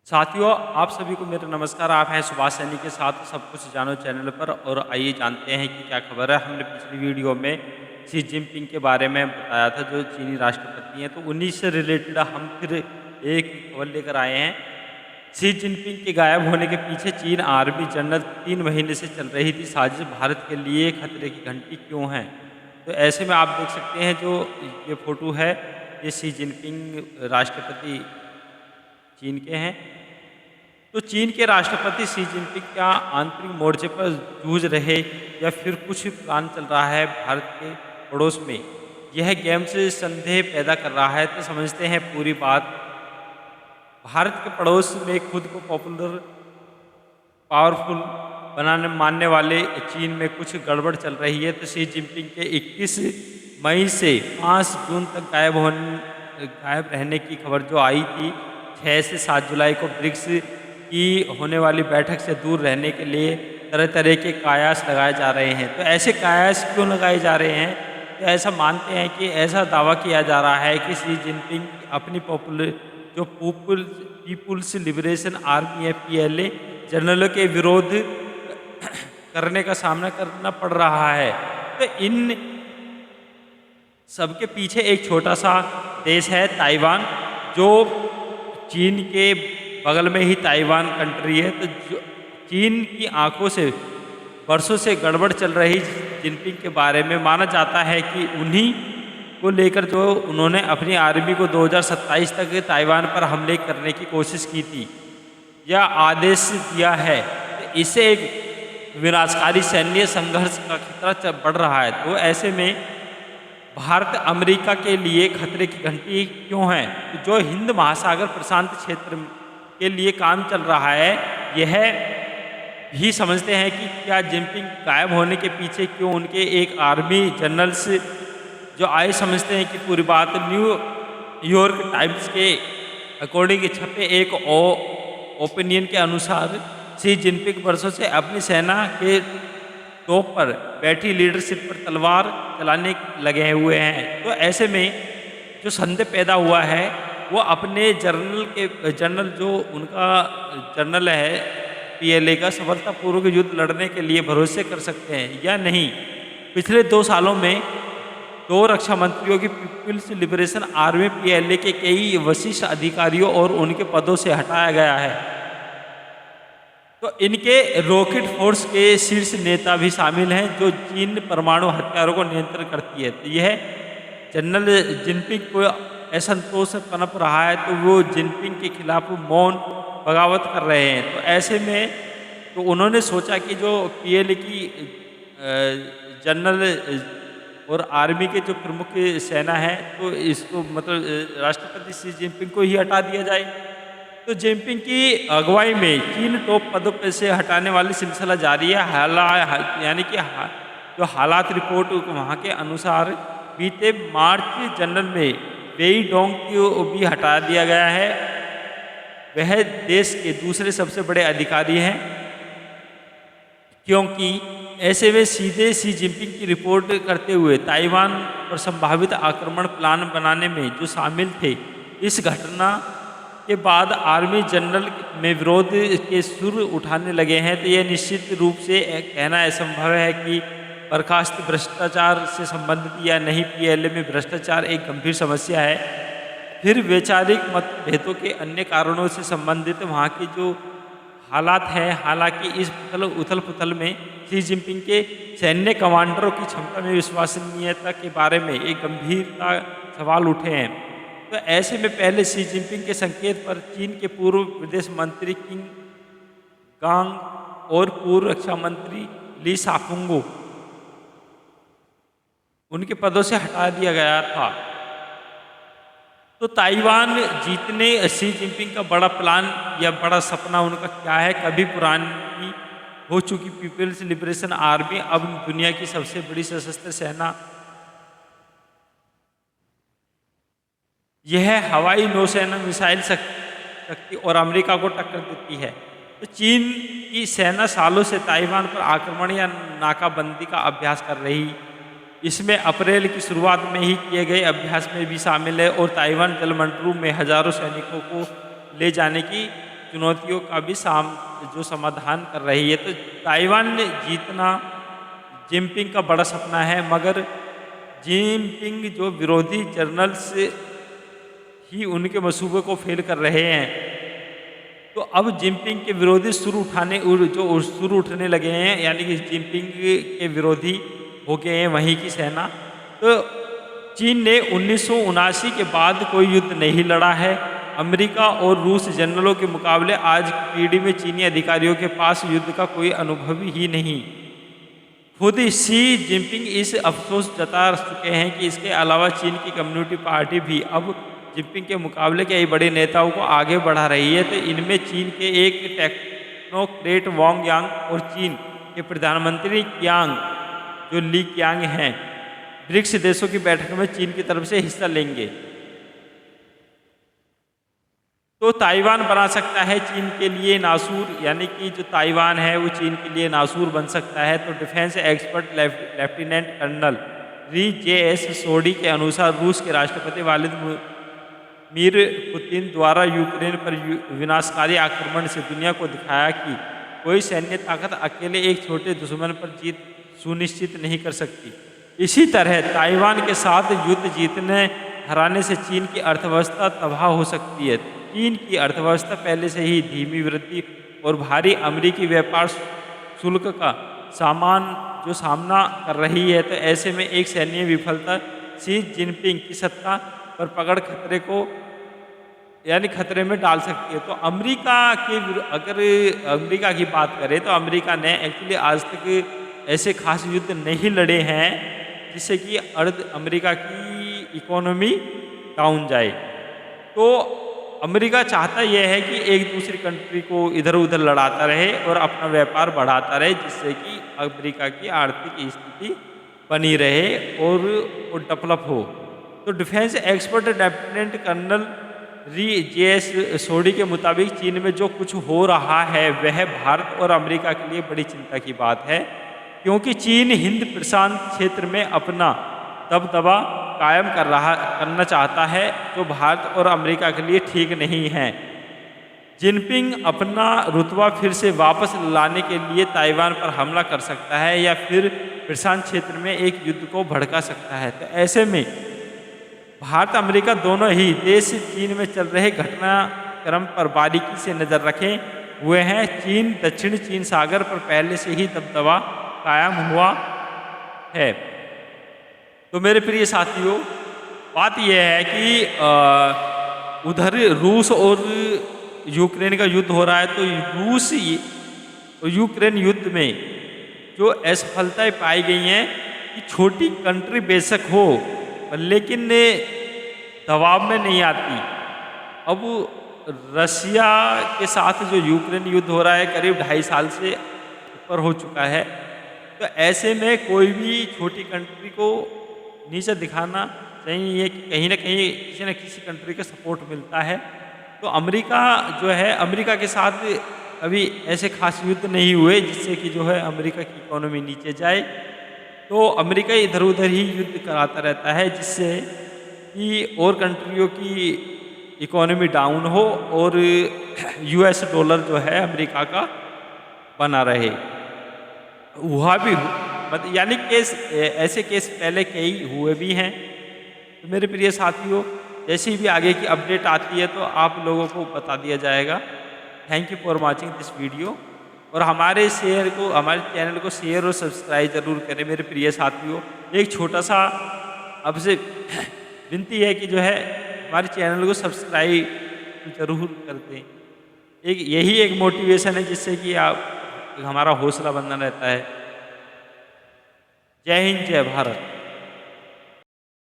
साथियों, आप सभी को मेरा नमस्कार। आप हैं सुभाष सैनी के साथ सब कुछ जानो चैनल पर और आइए जानते हैं कि क्या खबर है। हमने पिछली वीडियो में शी जिनपिंग के बारे में बताया था, जो चीनी राष्ट्रपति हैं, तो उन्हीं से रिलेटेड हम फिर एक खबर लेकर आए हैं। शी जिनपिंग के गायब होने के पीछे चीन आर्मी जनरल 3 महीने से चल रही थी साजिश भारत के लिए खतरे की घंटी क्यों है। तो ऐसे में आप देख सकते हैं जो ये फोटो है, ये शी जिनपिंग राष्ट्रपति चीन के हैं। तो चीन के राष्ट्रपति शी जिनपिंग क्या आंतरिक मोर्चे पर जूझ रहे या फिर कुछ प्लान चल रहा है भारत के पड़ोस में, यह गेम से संदेह पैदा कर रहा है। तो समझते हैं पूरी बात। भारत के पड़ोस में खुद को पॉपुलर पावरफुल बनाने मानने वाले चीन में कुछ गड़बड़ चल रही है। तो शी जिनपिंग के 21 मई से 5 जून तक गायब रहने की खबर जो आई थी, 6 से 7 जुलाई को ब्रिक्स की होने वाली बैठक से दूर रहने के लिए तरह तरह के कयास लगाए जा रहे हैं। तो ऐसे कयास क्यों लगाए जा रहे हैं? तो ऐसा मानते हैं कि ऐसा दावा किया जा रहा है कि शी जिनपिंग अपनी पीपुल्स लिबरेशन आर्मी है PLA जनरलों के विरोध करने का सामना करना पड़ रहा है। तो इन सबके पीछे एक छोटा सा देश है ताइवान, जो चीन के बगल में ही ताइवान कंट्री है। तो चीन की आंखों से वर्षों से गड़बड़ चल रही जिनपिंग के बारे में माना जाता है कि उन्हीं को लेकर जो उन्होंने अपनी आर्मी को 2027 तक ताइवान पर हमले करने की कोशिश की थी या आदेश दिया है। तो इससे एक विनाशकारी सैन्य संघर्ष का खतरा बढ़ रहा है। तो ऐसे में भारत अमेरिका के लिए खतरे की घंटी क्यों है? तो जो हिंद महासागर प्रशांत क्षेत्र के लिए काम चल रहा है, यह भी समझते हैं कि क्या जिनपिंग गायब होने के पीछे क्यों उनके एक आर्मी जनरल्स जो आए समझते हैं कि पूरी बात न्यूयॉर्क टाइम्स के अकॉर्डिंग छपे एक ओपिनियन के अनुसार शी जिनपिंग वर्षों से अपनी सेना के टॉप पर बैठी लीडरशिप पर तलवार चलाने लगे हुए हैं। तो ऐसे में जो संदेह पैदा हुआ है, वो अपने जनरल जो उनका जनरल है PLA का, सफलतापूर्वक युद्ध लड़ने के लिए भरोसे कर सकते हैं या नहीं। पिछले 2 सालों में 2 रक्षा मंत्रियों की पीपुल्स लिबरेशन आर्मी PLA के कई वरिष्ठ अधिकारियों और उनके पदों से हटाया गया है। तो इनके रॉकेट फोर्स के शीर्ष नेता भी शामिल हैं, जो चीन परमाणु हथियारों को नियंत्रण करती है। तो यह जनरल जिनपिंग को असंतोष पनप रहा है, तो वो जिनपिंग के खिलाफ मौन बगावत कर रहे हैं। तो ऐसे में तो उन्होंने सोचा कि जो PLA की जनरल और आर्मी के जो प्रमुख सेना है, तो इसको मतलब राष्ट्रपति शी जिनपिंग को ही हटा दिया जाए। तो जिनपिंग की अगुवाई में चीन टॉप पदों पर से हटाने वाली सिलसिला जारी है। यानी कि जो हालात रिपोर्ट वहाँ के अनुसार बीते मार्च जनरल में वेई डोंग को भी हटा दिया गया है। वह देश के दूसरे सबसे बड़े अधिकारी हैं, क्योंकि ऐसे में सीधे शी जिनपिंग की रिपोर्ट करते हुए ताइवान पर संभावित आक्रमण प्लान बनाने में जो शामिल थे। इस घटना के बाद आर्मी जनरल में विरोध के सुर उठाने लगे हैं। तो यह निश्चित रूप से कहना असंभव है कि बर्खास्त भ्रष्टाचार से संबंधित या नहीं। PLA में भ्रष्टाचार एक गंभीर समस्या है। फिर वैचारिक मतभेदों के अन्य कारणों से संबंधित वहाँ की जो हालात हैं, हालांकि इस उथल पुथल में शी जिनपिंग के सैन्य कमांडरों की क्षमता में विश्वसनीयता के बारे में एक गंभीरता सवाल उठे हैं। तो ऐसे में पहले शी जिनपिंग के संकेत पर चीन के पूर्व विदेश मंत्री किंग गांग और पूर्व रक्षा मंत्री ली शाफुंगो उनके पदों से हटा दिया गया था। तो ताइवान जीतने शी जिनपिंग का बड़ा प्लान या बड़ा सपना उनका क्या है? कभी पुरानी हो चुकी पीपल्स लिबरेशन आर्मी अब दुनिया की सबसे बड़ी सशस्त्र सेना। यह हवाई नौसेना, मिसाइल शक्ति और अमेरिका को टक्कर देती है। तो चीन की सेना सालों से ताइवान पर आक्रमण या नाकाबंदी का अभ्यास कर रही। इसमें अप्रैल की शुरुआत में ही किए गए अभ्यास में भी शामिल है और ताइवान जलमंडलों में हजारों सैनिकों को ले जाने की चुनौतियों का भी जो समाधान कर रही है। तो ताइवान जीतना जिनपिंग का बड़ा सपना है, मगर जिनपिंग जो विरोधी जर्नल्स ही उनके मंसूबे को फेल कर रहे हैं। तो अब जिनपिंग के विरोधी सुर उठने लगे हैं, यानी कि जिनपिंग के विरोधी हो गए हैं वहीं की सेना। तो चीन ने 1979 के बाद कोई युद्ध नहीं लड़ा है। अमेरिका और रूस जनरलों के मुकाबले आज की पीढ़ी में चीनी अधिकारियों के पास युद्ध का कोई अनुभव ही नहीं। खुद शी जिनपिंग इस अफसोस जता चुके हैं कि इसके अलावा चीन की कम्युनिस्ट पार्टी भी अब जिनपिंग के मुकाबले कई बड़े नेताओं को आगे बढ़ा रही है। तो इनमें चीन के एक टेक्नोक्रेट वांग यांग और चीन के प्रधानमंत्री जो ली क्यांग हैं, ब्रिक्स देशों की बैठक में चीन की तरफ से हिस्सा लेंगे। तो ताइवान बना सकता है चीन के लिए नासूर, यानी कि जो ताइवान है वो चीन के लिए नासूर बन सकता है। तो डिफेंस एक्सपर्ट लेफ्टिनेंट कर्नल री जे.एस. सोडी के अनुसार रूस के राष्ट्रपति व्लादिमीर पुतिन द्वारा यूक्रेन पर विनाशकारी आक्रमण से दुनिया को दिखाया कि कोई सैन्य ताकत अकेले एक छोटे दुश्मन पर जीत सुनिश्चित नहीं कर सकती। इसी तरह ताइवान के साथ युद्ध जीतने हराने से चीन की अर्थव्यवस्था तबाह हो सकती है। चीन की अर्थव्यवस्था पहले से ही धीमी वृद्धि और भारी अमेरिकी व्यापार शुल्क का सामना कर रही है। तो ऐसे में एक सैन्य विफलता शी जिनपिंग की सत्ता पर पकड़ खतरे में डाल सकती है। तो अगर अमेरिका की बात करें तो अमेरिका ने एक्चुअली आज तक ऐसे खास युद्ध नहीं लड़े हैं जिससे कि अमेरिका की इकोनॉमी डाउन जाए। तो अमेरिका चाहता यह है कि एक दूसरी कंट्री को इधर उधर लड़ाता रहे और अपना व्यापार बढ़ाता रहे, जिससे कि अमेरिका की आर्थिक स्थिति बनी रहे और डेवलप हो। तो डिफेंस एक्सपर्ट लेफ्टिनेंट कर्नल री जे.एस. सोडी के मुताबिक चीन में जो कुछ हो रहा है वह भारत और अमेरिका के लिए बड़ी चिंता की बात है, क्योंकि चीन हिंद प्रशांत क्षेत्र में अपना दबदबा कायम करना चाहता है, जो भारत और अमेरिका के लिए ठीक नहीं है। जिनपिंग अपना रुतबा फिर से वापस लाने के लिए ताइवान पर हमला कर सकता है या फिर प्रशांत क्षेत्र में एक युद्ध को भड़का सकता है। तो ऐसे में भारत अमेरिका दोनों ही देश चीन में चल रहे घटनाक्रम पर बारीकी से नज़र रखे हुए हैं। चीन दक्षिण चीन सागर पर पहले से ही दबदबा कायम हुआ है। तो मेरे प्रिय साथियों, बात यह है कि उधर रूस और यूक्रेन का युद्ध हो रहा है। तो रूस और यूक्रेन युद्ध में जो असफलताएं पाई गई हैं कि छोटी कंट्री बेशक हो लेकिन दबाव में नहीं आती। अब रशिया के साथ जो यूक्रेन युद्ध हो रहा है करीब 2.5 साल से ऊपर हो चुका है। तो ऐसे में कोई भी छोटी कंट्री को नीचे दिखाना चाहिए कि कहीं ना कहीं किसी न किसी कंट्री का सपोर्ट मिलता है। तो अमेरिका जो है, अमेरिका के साथ अभी ऐसे खास युद्ध नहीं हुए जिससे कि जो है अमेरिका की इकोनॉमी नीचे जाए। तो अमेरिका इधर उधर ही युद्ध कराता रहता है जिससे कि और कंट्रियों की इकोनॉमी डाउन हो और US डॉलर जो है अमेरिका का बना रहे। हुआ भी यानी ऐसे केस पहले कई हुए भी हैं। तो मेरे प्रिय साथियों, जैसी भी आगे की अपडेट आती है तो आप लोगों को बता दिया जाएगा। Thank you for watching this video. और हमारे चैनल को शेयर और सब्सक्राइब जरूर करें मेरे प्रिय साथियों। एक छोटा सा आपसे विनती है कि जो है हमारे चैनल को सब्सक्राइब जरूर कर दें। यही एक मोटिवेशन है जिससे कि आप हमारा हौसला बना रहता है। जय हिंद, जय भारत।